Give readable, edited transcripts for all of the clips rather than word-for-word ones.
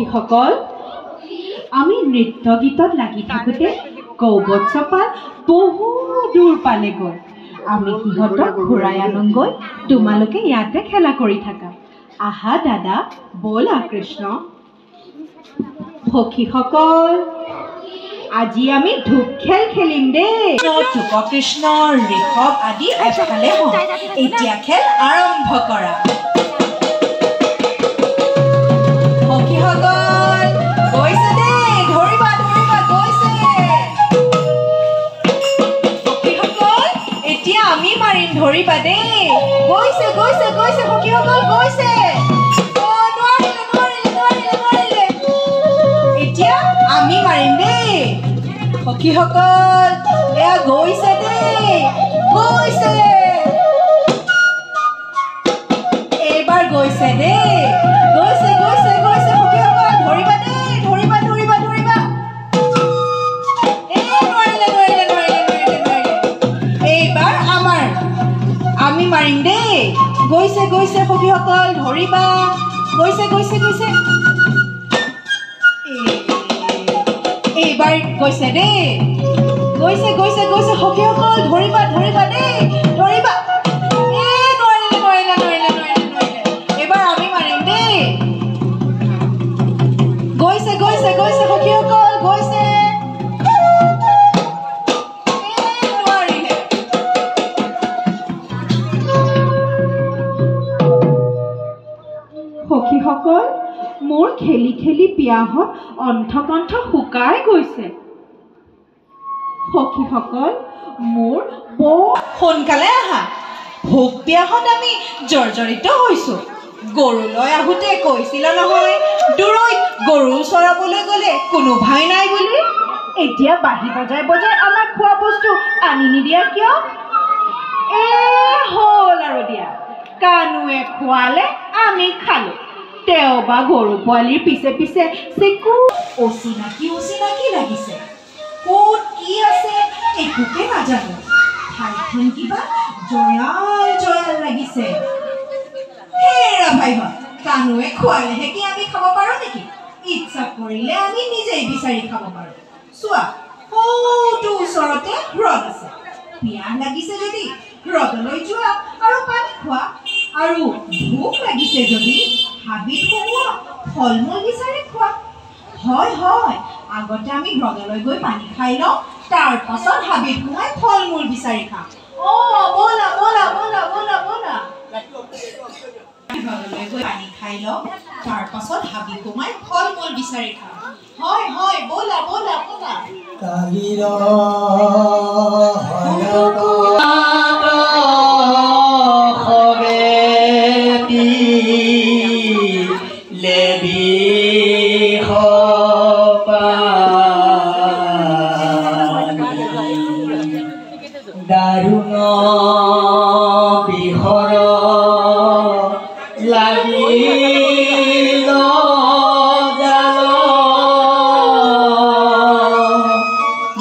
সখীসকল আমি নৃত্য গীতত লাগি থাকোঁতে কৌবৎসপাল বহু দূৰ পালেগৈ আমি সিহঁতক ঘূৰাই আনোগৈ তোমালোকে ইয়াতে খেলা কৰি থাকা আহা দাদা ব'লা কৃষ্ণ সখীসকল আজি আমি ধূপ খেল খেলিম দেই কৃষ্ণ ঋষভ আদি এফালে হওঁ এতিয়া খেল আৰম্ভ কৰা ধৰিবা দেই গৈছে গৈছে গৈছে সখীসকল গৈছে এতিয়া আমি মাৰিম দেই সখীসকল এয়া গৈছে দেই গৈছে এইবাৰ গৈছে দেই গৈছে গৈছে গৈছে সখীসকল ধৰিবা দেই ধৰিবা ধৰিবা ধৰিবা এইবাৰ আমাৰ আমি মাৰিম দেই গৈছে গৈছে সখীসকল ধৰিবা গৈছে গৈছে গৈছে এইবাৰ গৈছে দেই গৈছে গৈছে গৈছে সখীসকল ধৰিবা ধৰিবা দেই ধৰিবা নোৱাৰিলে নোৱাৰিলে নোৱাৰিলে নোৱাৰিলে নোৱাৰিলে এইবাৰ আমি মাৰিম দেই গৈছে গৈছে গৈছে সখীসকল গৈছে সখীসকল মোৰ খেলি খেলি পিয়াহত অন্থকণ্ঠ শুকাই গৈছে সখীসকল মোৰ সোনকালে আহা ভোক পিয়াহত আমি জৰ্জৰিত হৈছোঁ গৰুলৈ আহোঁতে কৈছিল নহয় দূৰৈত গৰু চৰাবলৈ গ'লে কোনো ভাই নাই বুলি এতিয়া বাঢ়ি বজাই বজাই আমাৰ খোৱা বস্তু আনি নিদিয়া কিয় হ'ল আৰু দিয়া কানুৱে খোৱালে আমি খালোঁ তেওবা গৰু পোৱালিৰ পিছে পিছে চেকু অচিনাকি অচিনাকি লাগিছে ক'ত কি আছে একোকে নাজানো ঠাইখন কিবা জয়াল জয়াল লাগিছে হেৰা ভাইবা কানুৱে খোৱালেহে কি আমি খাব পাৰোঁ নেকি ইচ্ছা কৰিলে আমি নিজেই বিচাৰি খাব পাৰোঁ চোৱা সৌটো ওচৰতে হ্ৰদ আছে পিয়াহ লাগিছে যদি হ্ৰদলৈ যোৱা আৰু পানী খোৱা আৰু ভোক লাগিছে যদি হাবিত সোমোৱা ফল মূল বিচাৰি খোৱা হয় হয় আগতে আমি হ্ৰদলৈ গৈ পানী খাই লওঁ তাৰ পাছত হাবিত সোমাই ফল মূল বিচাৰি খাওঁ ব'লা ব'লা ব'লা ব'লা ব'লা হ্ৰদলৈ গৈ পানী খাই লওঁ তাৰ পাছত হাবিত সোমাই ফল মূল বিচাৰি খাওঁ হয় হয় ব'লা ব'লা ব'লা দাৰুণ বিহৰ লাগিল জাল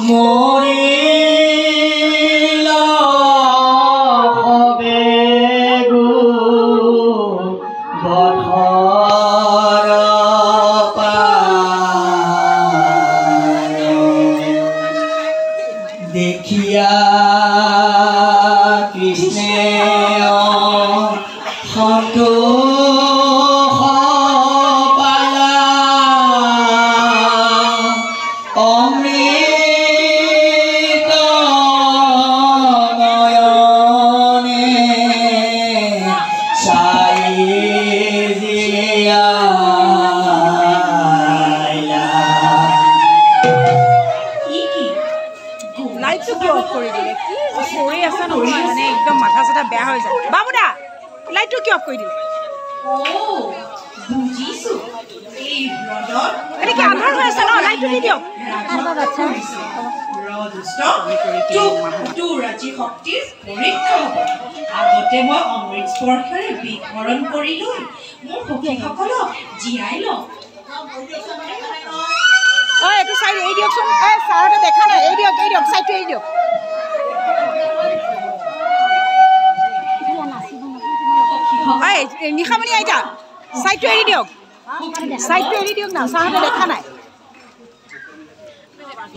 মৰিল হবে গো বধৰ দেখিয়া কৃষ্ণে সন্তোষ পালা অমৃত নয়নে চাই লাইটটো কি অফ কৰি দিলে কি কৰি আছা নহয় মানে একদম মাথা চাথা বেয়া হৈ যায় বাবুদা লাইটটো কি অফ কৰি দিলে বুজিছো এই হ্ৰদত এনেকে আন্ধাৰ হৈ আছে ন লাইটটো দি দিয়ক ৰাজি শক্তিৰ পৰীক্ষা হ'ব আগতে মই অমৃত স্পৰ্শেৰে বিহৰণ কৰি লৈ মোৰ সখীসকলক জীয়াই লওঁ এইটো চাইড এই দিয়কচোন ছাৰহঁতে দেখা নাই এই দিয়ক চাইডটো এই দিয়ক নিশামণি আইতা সাইডটো এৰি দিয়ক চাইডটো এৰি দিয়ক না চাহতে দেখা নাই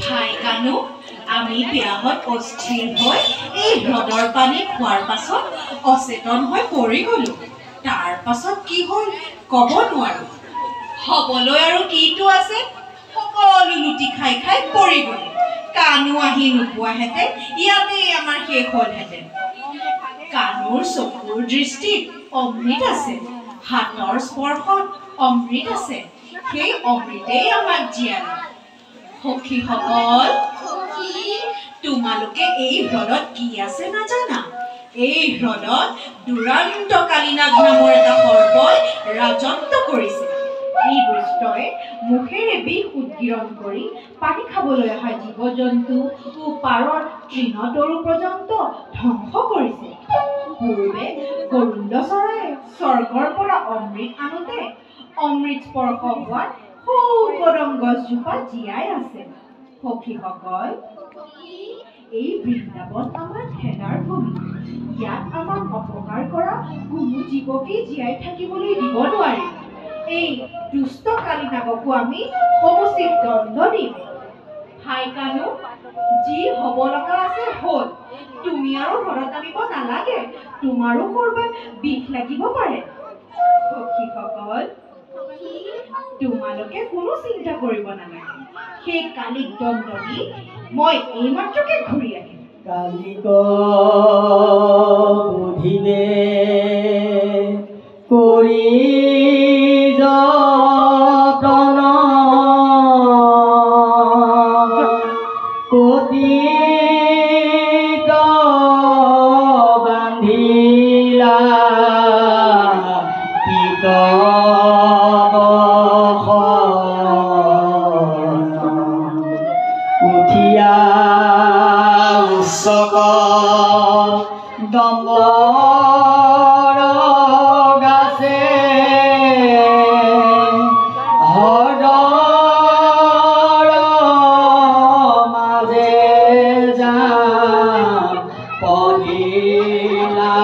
ভাই কানু আমি বিয়াহত অস্থিৰ হৈ এই হ্ৰদৰ পানী খোৱাৰ পাছত অচেতন হৈ পৰি গলো তাৰ পাছত কি হ'ল ক'ব নোৱাৰো হ'বলৈ আৰু কিটো আছে সকলো লুটি খাই খাই পৰি গলো কানু আহি নোপোৱাহেঁতেন ইয়াতে আমাৰ শেষ হ'লহেঁতেন কানুৰ চকুৰ দৃষ্টিত অমৃত আছে হাতৰ স্পৰ্শত অমৃত আছে সেই অমৃতেই আমাক জীয়ালে সখীসকল তোমালোকে এই হ্ৰদত কি আছে নাজানা এই হ্ৰদত দুৰান্ত কালিনাগ নামৰ এটা সৰ্পই ৰাজত্ব কৰিছে এই দুষ্টই মুখেৰে বিষ উদ্গীৰণ কৰি পানী খাবলৈ অহা জীৱ জন্তু পাৰৰ তৃণতৰু পৰ্যন্ত ধ্বংস কৰিছে পূৰ্বে গৰুণ্ড চৰায়ে স্বৰ্গৰ পৰা অমৃত আনোতে অমৃত স্পৰ্শ হোৱাত সৌ কদম গছজোপা জীয়াই আছে সখীসকল এই বৃন্দাবন আমাৰ খেদাৰ ভূমি ইয়াত আমাক অপকাৰ কৰা কোনো জীৱকেই জীয়াই থাকিবলৈ দিব নোৱাৰি এই দুষ্ট কালিনাগকো আমি সমুচিত দণ্ড দিম ভাই কানু যি হ'ব লগা আছে হ'ল তুমি আৰু ঘৰত আনিব নালাগে তোমাৰো ক'ৰবাত বিষ লাগিব পাৰে সখীসকল তোমালোকে কোনো চিন্তা কৰিব নালাগে সেই কালিক দণ্ড দি মই এইমাত্ৰকে ঘূৰি আহিম কালিক বুধিবে কৰি যতন কতিত বান্ধিলা পিত উঠিয়া উচ্চক দম্বৰ গাছে হ্ৰদৰ মাজে যাম পহিলা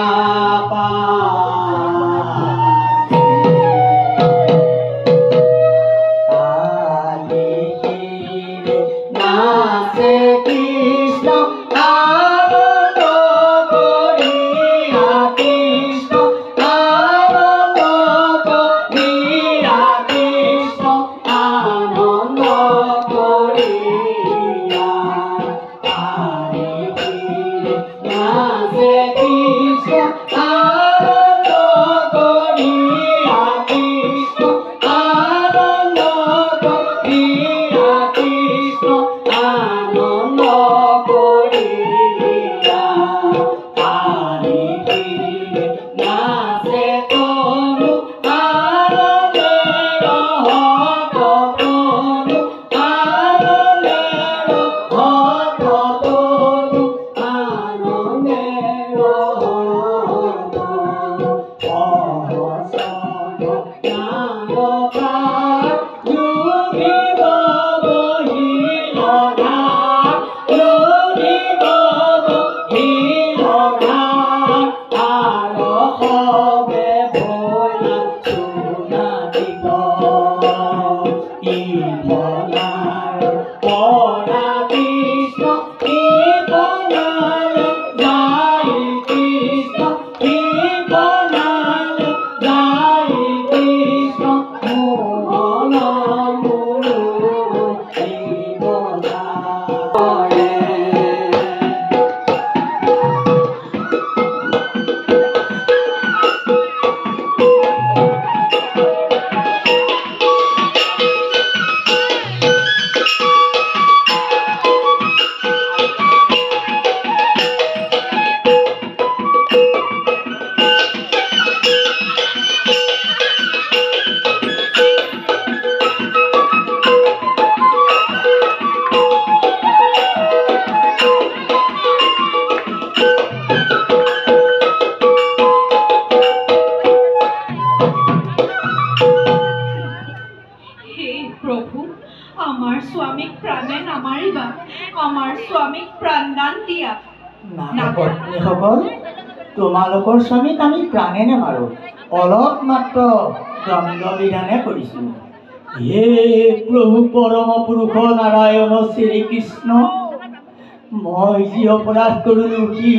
নাচে কৃষ্ণ আনন্দ কৰিয়া কৃষ্ণ আনন্দ কৰিয়া কৃষ্ণ আনন্দ কৰিয়া আৰে ফিৰে নাচে কৃষ্ণ আনন্দ কৰিয়া কৃষ্ণ আনন্দ কৰিয়া কৃষ্ণ আনন্দ কৰিয়া আৰে ফিৰে নাচে তনু আনন্দেৰ হত তনু আনন্দেৰ হত তনু আনন্দেৰ হত সহস্ৰ জ্ঞানকাৰ যোগীব বহিলধাৰ যোগীব বহিলধাৰ আৰসবে ভৈলা চুনাদিগ ইফলাৰ পৰা কৃষ্ণ ইফলাৰ যায় কৃষ্ণ ইফলাৰ যায় কৃষ্ণ মোহন মুৰু শিৱধাৰে হে প্ৰভু আমাৰ স্বামীক প্ৰাণে নামাৰিবা আমাৰ স্বামীক প্ৰাণদান দিয়া পত্নীসকল তোমালোকৰ স্বামীক আমি প্ৰাণে নেমাৰো, অলপ মাত্ৰ দণ্ড বিধানে কৰিছোঁ। হে প্ৰভু পৰম পুৰুষ নাৰায়ণ শ্ৰীকৃষ্ণ, মই যি অপৰাধ কৰিলোঁ সি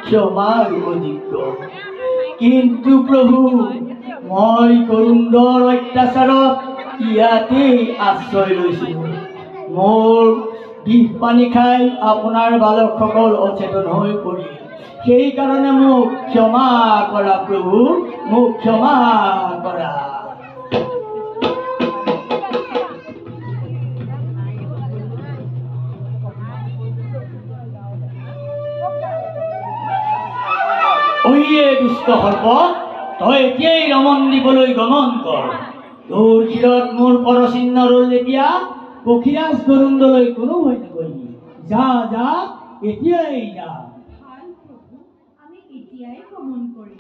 ক্ষমাৰ অযোগ্য, কিন্তু প্ৰভু মই গৰুণ্ডৰ অত্যাচাৰত ইয়াতেই আশ্ৰয় লৈছিলোঁ। মোৰ বিষ পানী খাই আপোনাৰ বালকসকল অচেতন হৈ পৰিল, সেইকাৰণে মোক ক্ষমা কৰা প্ৰভু, মোক ক্ষমা কৰা। ঐয়ে দুষ্ট সৰ্প, তই এতিয়াই ৰমন দিবলৈ গমন কৰ। তোৰ শিৰত মোৰ পৰচিহ্ন ৰল যেতিয়া পক্ষীৰাজ গৰুণ্ডলৈ কোনো ভয় নকৰিবি। যা যা, এতিয়াই যা। ভাল প্ৰভু, আমি এতিয়াই ভ্ৰমণ কৰিম।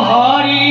হৰি